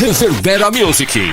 Reverbera Music.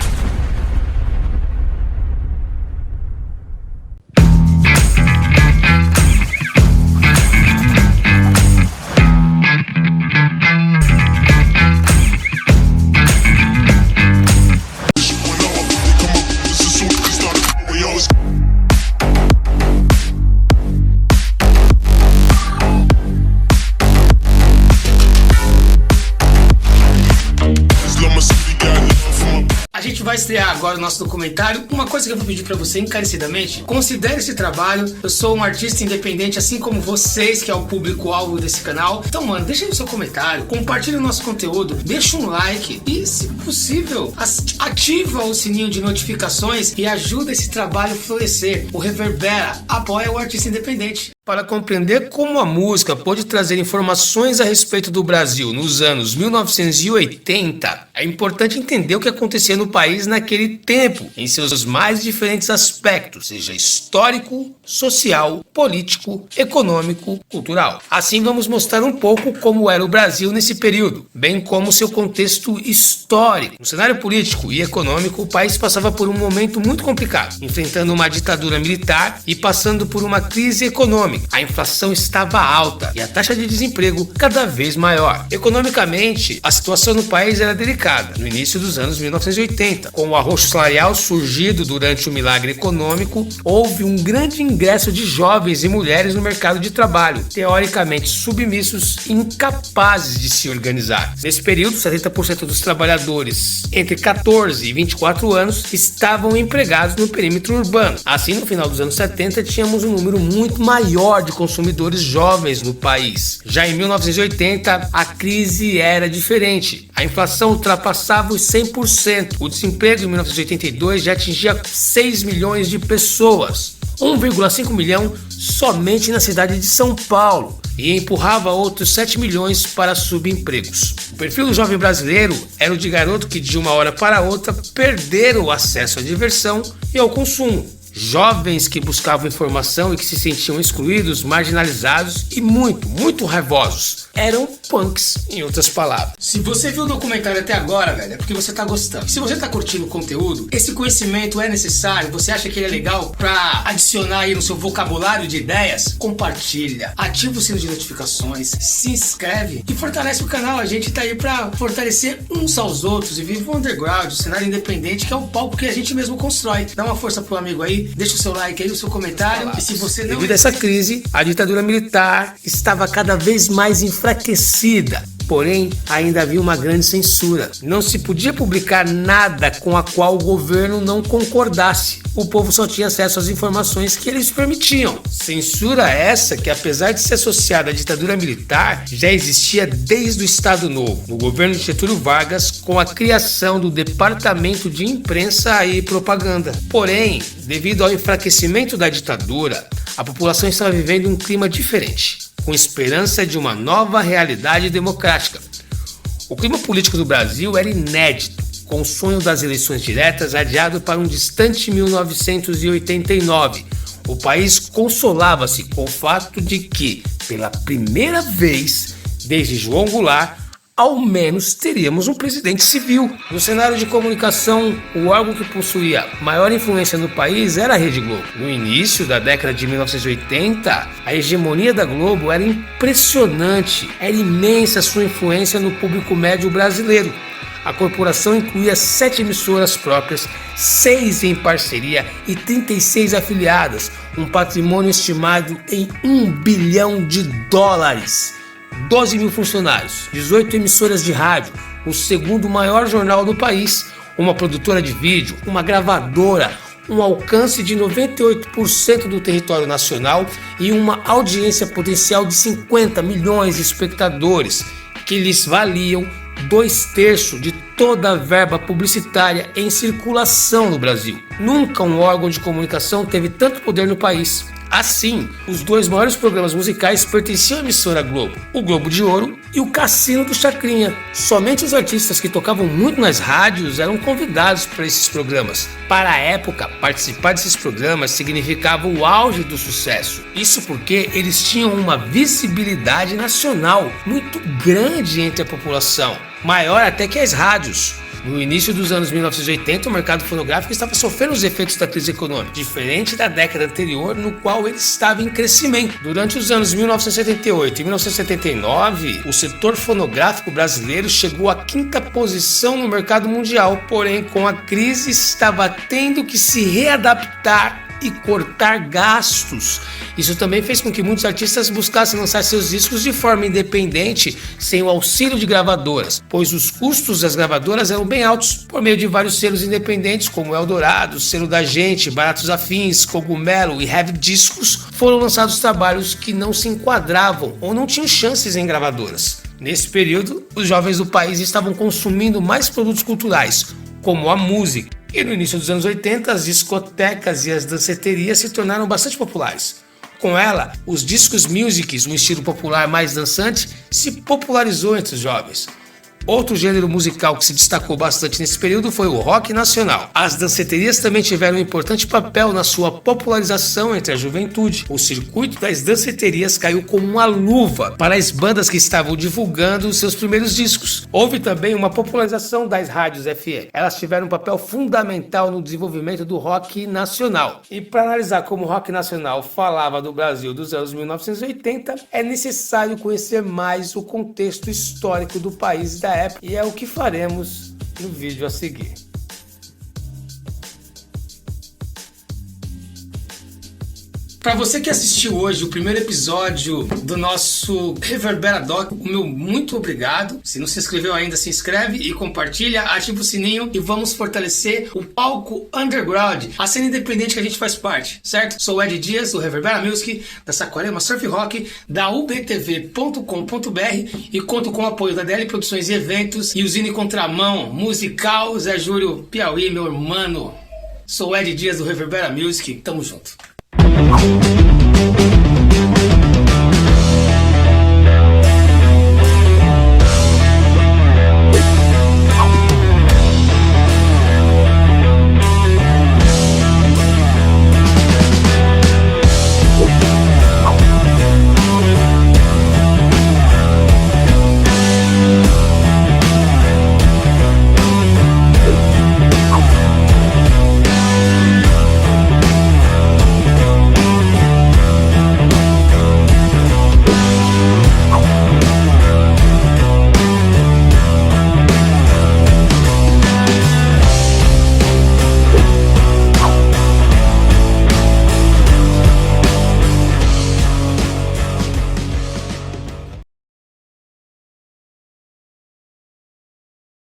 A gente vai estrear agora o nosso documentário. Uma coisa que eu vou pedir pra você encarecidamente: considere esse trabalho. Eu sou um artista independente, assim como vocês, que é o público-alvo desse canal. Então, mano, deixa aí o seu comentário, compartilha o nosso conteúdo, deixa um like e, se possível, ativa o sininho de notificações e ajuda esse trabalho a florescer. O Reverbera apoia o artista independente. Para compreender como a música pôde trazer informações a respeito do Brasil nos anos 1980, é importante entender o que acontecia no país naquele tempo, em seus mais diferentes aspectos, seja histórico, social, político, econômico, cultural. Assim, vamos mostrar um pouco como era o Brasil nesse período, bem como seu contexto histórico. No cenário político e econômico, o país passava por um momento muito complicado, enfrentando uma ditadura militar e passando por uma crise econômica. A inflação estava alta e a taxa de desemprego cada vez maior. Economicamente, a situação no país era delicada no início dos anos 1980. Com o arroxo salarial surgido durante o milagre econômico, houve um grande ingresso de jovens e mulheres no mercado de trabalho, teoricamente submissos e incapazes de se organizar. Nesse período, 70% dos trabalhadores entre 14 e 24 anos estavam empregados no perímetro urbano. Assim, no final dos anos 70, tínhamos um número muito maior de consumidores jovens no país. Já em 1980, a crise era diferente. A inflação ultrapassava os 100%. O desemprego em 1982 já atingia 6 milhões de pessoas. 1,5 milhão somente na cidade de São Paulo, e empurrava outros 7 milhões para subempregos. O perfil do jovem brasileiro era o de garoto que de uma hora para outra perderam o acesso à diversão e ao consumo. Jovens que buscavam informação e que se sentiam excluídos, marginalizados e muito raivosos. Eram punks, em outras palavras. Se você viu o documentário até agora, velho, é porque você tá gostando. Se você tá curtindo o conteúdo, esse conhecimento é necessário, você acha que ele é legal pra adicionar aí no seu vocabulário de ideias, compartilha, ativa o sino de notificações, se inscreve e fortalece o canal. A gente tá aí pra fortalecer uns aos outros e vive o underground, o cenário independente, que é o palco que a gente mesmo constrói. Dá uma força pro amigo aí, deixa o seu like aí, o seu comentário. E se você não... Devido a essa crise, a ditadura militar estava cada vez mais enfraquecida. Porém, ainda havia uma grande censura. Não se podia publicar nada com a qual o governo não concordasse. O povo só tinha acesso às informações que eles permitiam. Censura essa que, apesar de ser associada à ditadura militar, já existia desde o Estado Novo, no governo de Getúlio Vargas, com a criação do Departamento de Imprensa e Propaganda. Porém, devido ao enfraquecimento da ditadura, a população estava vivendo um clima diferente, com esperança de uma nova realidade democrática. O clima político do Brasil era inédito, com o sonho das eleições diretas adiado para um distante 1989. O país consolava-se com o fato de que, pela primeira vez desde João Goulart, ao menos teríamos um presidente civil. No cenário de comunicação, o órgão que possuía maior influência no país era a Rede Globo. No início da década de 1980, a hegemonia da Globo era impressionante. Era imensa a sua influência no público médio brasileiro. A corporação incluía 7 emissoras próprias, 6 em parceria e 36 afiliadas, um patrimônio estimado em $1 bilhão. 12 mil funcionários, 18 emissoras de rádio, o segundo maior jornal do país, uma produtora de vídeo, uma gravadora, um alcance de 98% do território nacional e uma audiência potencial de 50 milhões de espectadores, que lhes valiam 2/3 de toda a verba publicitária em circulação no Brasil. Nunca um órgão de comunicação teve tanto poder no país. Assim, os 2 maiores programas musicais pertenciam à emissora Globo, o Globo de Ouro e o Cassino do Chacrinha. Somente os artistas que tocavam muito nas rádios eram convidados para esses programas. Para a época, participar desses programas significava o auge do sucesso. Isso porque eles tinham uma visibilidade nacional muito grande entre a população, maior até que as rádios. No início dos anos 1980, o mercado fonográfico estava sofrendo os efeitos da crise econômica, diferente da década anterior, no qual ele estava em crescimento. Durante os anos 1978 e 1979, o setor fonográfico brasileiro chegou à 5ª posição no mercado mundial, porém, com a crise, estava tendo que se readaptar e cortar gastos. Isso também fez com que muitos artistas buscassem lançar seus discos de forma independente, sem o auxílio de gravadoras, pois os custos das gravadoras eram bem altos. Por meio de vários selos independentes, como Eldorado, Selo da Gente, Baratos Afins, Cogumelo e Heavy Discos, foram lançados trabalhos que não se enquadravam ou não tinham chances em gravadoras. Nesse período, os jovens do país estavam consumindo mais produtos culturais, como a música. E no início dos anos 80, as discotecas e as danceterias se tornaram bastante populares. Com ela, os discos musics, um estilo popular mais dançante, se popularizou entre os jovens. Outro gênero musical que se destacou bastante nesse período foi o rock nacional. As danceterias também tiveram um importante papel na sua popularização entre a juventude. O circuito das danceterias caiu como uma luva para as bandas que estavam divulgando os seus primeiros discos. Houve também uma popularização das rádios FM. Elas tiveram um papel fundamental no desenvolvimento do rock nacional. E para analisar como o rock nacional falava do Brasil dos anos 1980, é necessário conhecer mais o contexto histórico do país e da época, e é o que faremos no vídeo a seguir. Para você que assistiu hoje o primeiro episódio do nosso Reverbera Doc, o meu muito obrigado. Se não se inscreveu ainda, se inscreve e compartilha, ativa o sininho e vamos fortalecer o palco underground, a cena independente que a gente faz parte, certo? Sou o Ed Dias, do Reverbera Music, da Saquarema Surf Rock, da ubtv.com.br e conto com o apoio da DL Produções e Eventos e Usine Contramão Musical, Zé Júlio Piauí, meu irmão. Sou o Ed Dias, do Reverbera Music, tamo junto.